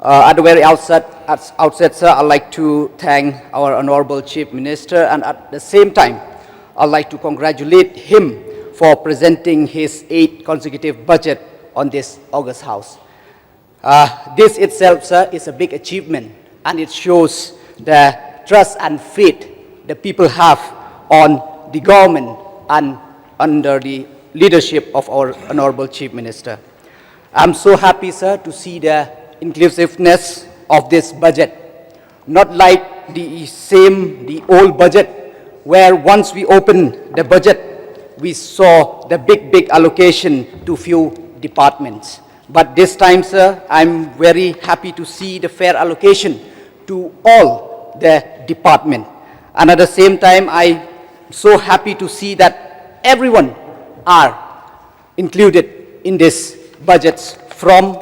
At the very outset, sir, I'd like to thank our Honorable Chief Minister, and at the same time, I'd like to congratulate him for presenting his 8th consecutive budget on this August House. This itself, sir, is a big achievement, and it shows the trust and faith the people have on the government and under the leadership of our Honorable Chief Minister. I'm so happy, sir, to see the inclusiveness of this budget. Not like the old budget, where once we opened the budget, we saw the big allocation to few departments. But this time, sir, I'm very happy to see the fair allocation to all the department. And at the same time, I'm so happy to see that everyone are included in this budgets, from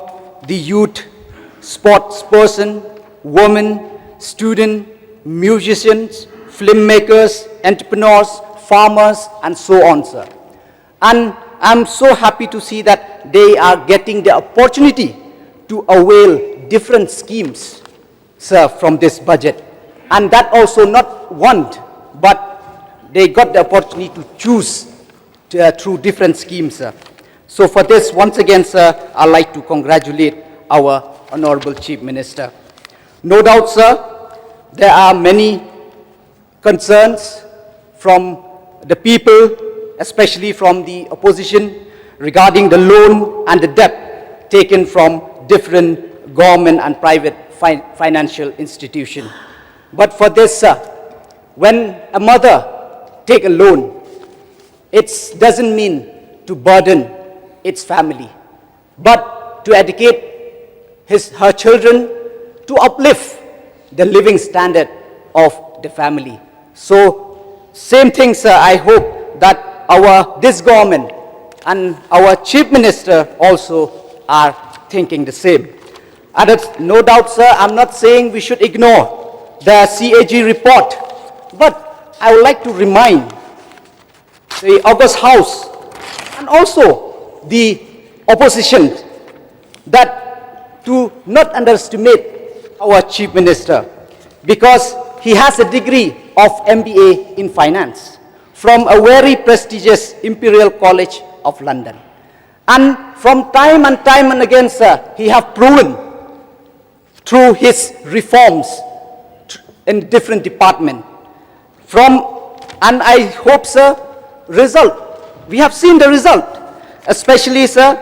the youth, sports person, women, student, musicians, filmmakers, entrepreneurs, farmers, and so on, sir. And I'm so happy to see that they are getting the opportunity to avail different schemes, sir, from this budget. And that also not one, but they got the opportunity to choose through different schemes, sir. So for this, once again, sir, I'd like to congratulate our Honorable Chief Minister. No doubt, sir, there are many concerns from the people, especially from the opposition, regarding the loan and the debt taken from different government and private financial institutions. But for this, sir, when a mother takes a loan, it doesn't mean to burden its family, but to educate her children, to uplift the living standard of the family. So, same thing, sir, I hope that this government and our Chief Minister also are thinking the same. And no doubt, sir, I'm not saying we should ignore the CAG report, but I would like to remind the August House and also the opposition that to not underestimate our Chief Minister, because he has a degree of MBA in finance from a very prestigious Imperial College of London. And from time and again, sir, he have proven through his reforms in different departments. And I hope, sir, we have seen the result. Especially, sir,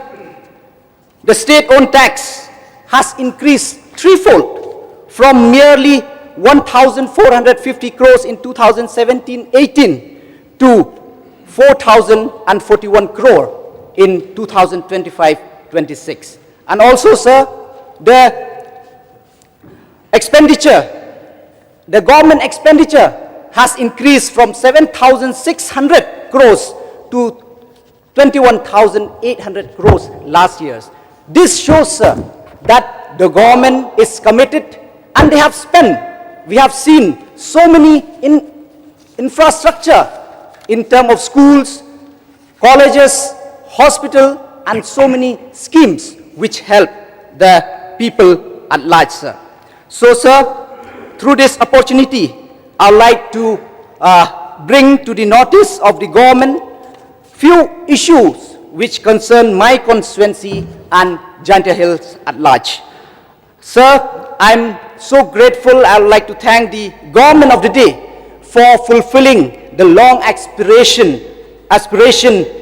the state-owned tax has increased threefold from merely 1,450 crores in 2017-18 to 4,041 crore in 2025-26. And also, sir, the government expenditure has increased from 7,600 crores to 21,800 crores last year. This shows, sir, that the government is committed, and they have spent. We have seen so many infrastructure in terms of schools, colleges, hospital, and so many schemes which help the people at large, sir. So, sir, through this opportunity, I'd like to bring to the notice of the government few issues which concern my constituency and Jaintia Hills at large. Sir, I'm so grateful. I would like to thank the government of the day for fulfilling the long aspiration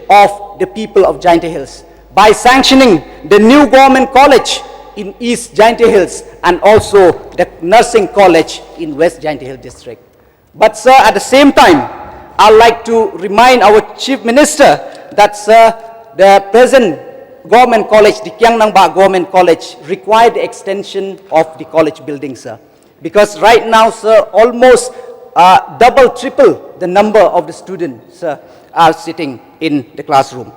of the people of Jaintia Hills by sanctioning the new government college in East Jaintia Hills and also the nursing college in West Jaintia Hills district. But, sir, at the same time, I'd like to remind our Chief Minister that, sir, the present government college, the Kiang Nang Ba Government College, required the extension of the college building, sir. Because right now, sir, almost double, triple the number of the students, sir, are sitting in the classroom.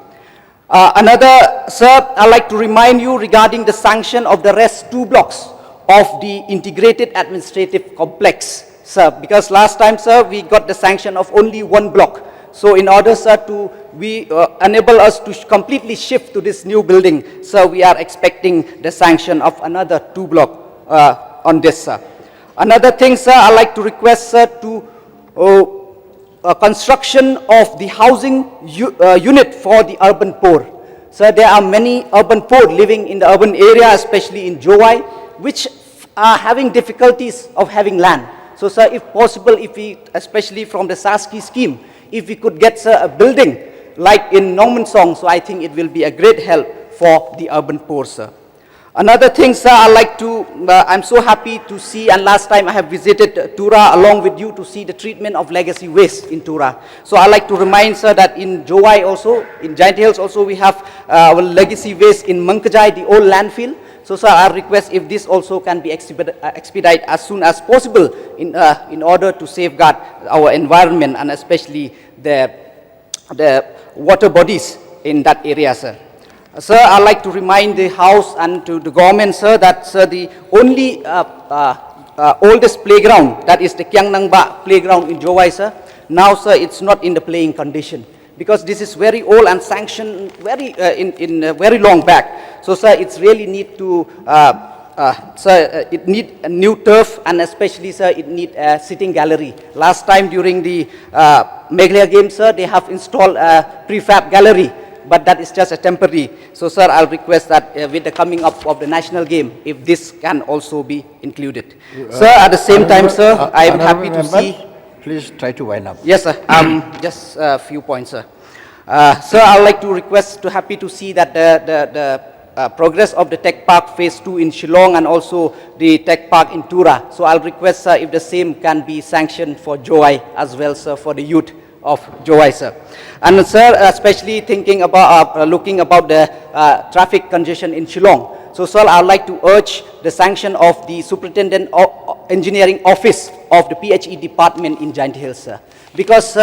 Another, sir, I'd like to remind you regarding the sanction of the rest 2 blocks of the integrated administrative complex, sir, because last time, sir, we got the sanction of only 1 block. So in order, sir, to enable us to completely shift to this new building, sir, we are expecting the sanction of another 2 blocks on this, sir. Another thing, sir, I'd like to request, sir, to construction of the housing unit for the urban poor. So there are many urban poor living in the urban area, especially in Jowai, which are having difficulties of having land. So sir, if possible, if we, especially from the SASKI scheme, if we could get, sir, a building like in Norman Song, so I think it will be a great help for the urban poor, sir. Another thing, sir, I like to, I'm so happy to see, and last time I have visited Tura along with you to see the treatment of legacy waste in Tura. So I like to remind, sir, that in Jowai also, in Giant Hills also, we have our legacy waste in Mankajai, the old landfill. So sir, I request if this also can be expedite as soon as possible in order to safeguard our environment and especially the water bodies in that area, sir. Sir, I'd like to remind the House and to the government, sir, that, sir, the only oldest playground, that is the Kiang Nangba playground in Jowai, sir, now, sir, it's not in the playing condition, because this is very old and sanctioned very, very long back. So, sir, it's really need to, sir, it need a new turf, and especially, sir, it need a sitting gallery. Last time during the Meghalaya Games, sir, they have installed a prefab gallery, but that is just a temporary. So, sir, I'll request that with the coming up of the national game, if this can also be included. Sir, at the same time, sir, I am happy to see. Please try to wind up. Yes, sir. Just a few points, sir. Sir, I'd like to request, happy to see that the progress of the Tech Park Phase 2 in Shillong and also the Tech Park in Tura. So I'll request, sir, if the same can be sanctioned for Jowai as well, sir, for the youth of Jowai, sir. And sir, especially thinking about, looking about the traffic congestion in Shillong. So sir, I would like to urge the sanction of the Superintendent Engineering Office of the PHE department in Giant Hills, sir. Because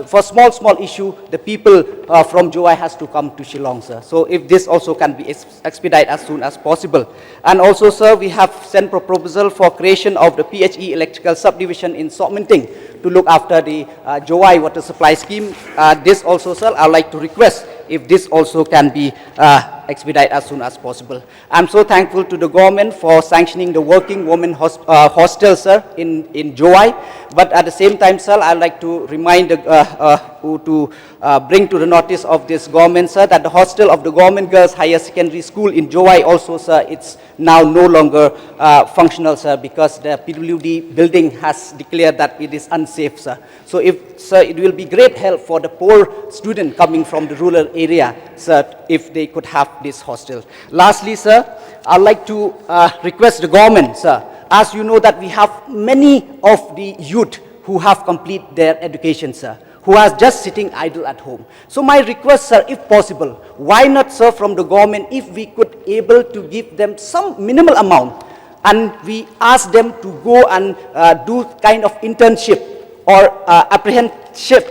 for small issue, the people from Jowai has to come to Shillong, sir. So if this also can be expedited as soon as possible. And also, sir, we have sent proposal for creation of the PHE electrical subdivision in Sokmenting to look after the Jowai water supply scheme. This also, sir, I'd like to request if this also can be expedited as soon as possible. I'm so thankful to the government for sanctioning the working women hostel, sir, in Jowai. But at the same time, sir, I'd like to remind bring to the notice of this government, sir, that the hostel of the Government Girls Higher Secondary School in Jowai also, sir, it's now no longer functional, sir, because the PWD building has declared that it is unsafe, sir. So if, sir, it will be great help for the poor student coming from the rural area, sir, if they could have this hostel. Lastly, sir, I'd like to request the government, sir, as you know that we have many of the youth who have completed their education, sir, who are just sitting idle at home. So my request, sir, if possible, why not, sir, from the government, if we could able to give them some minimal amount, and we ask them to go and do kind of internship or apprenticeship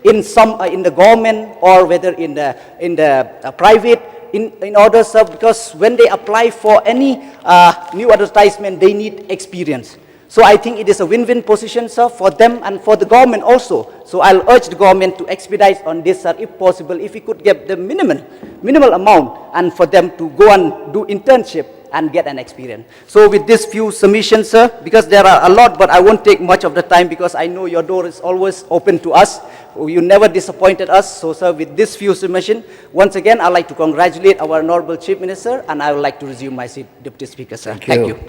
in some in the government or whether in the private, in order, sir, because when they apply for any new advertisement, they need experience. So I think it is a win-win position, sir, for them and for the government also. So I'll urge the government to expedite on this, sir, if possible, if we could get the minimal amount and for them to go and do internship and get an experience. So with this few submissions, sir, because there are a lot, but I won't take much of the time because I know your door is always open to us. You never disappointed us. So, sir, with this few submissions, once again, I'd like to congratulate our Honorable Chief Minister, and I would like to resume my seat, Deputy Speaker, sir. Thank you.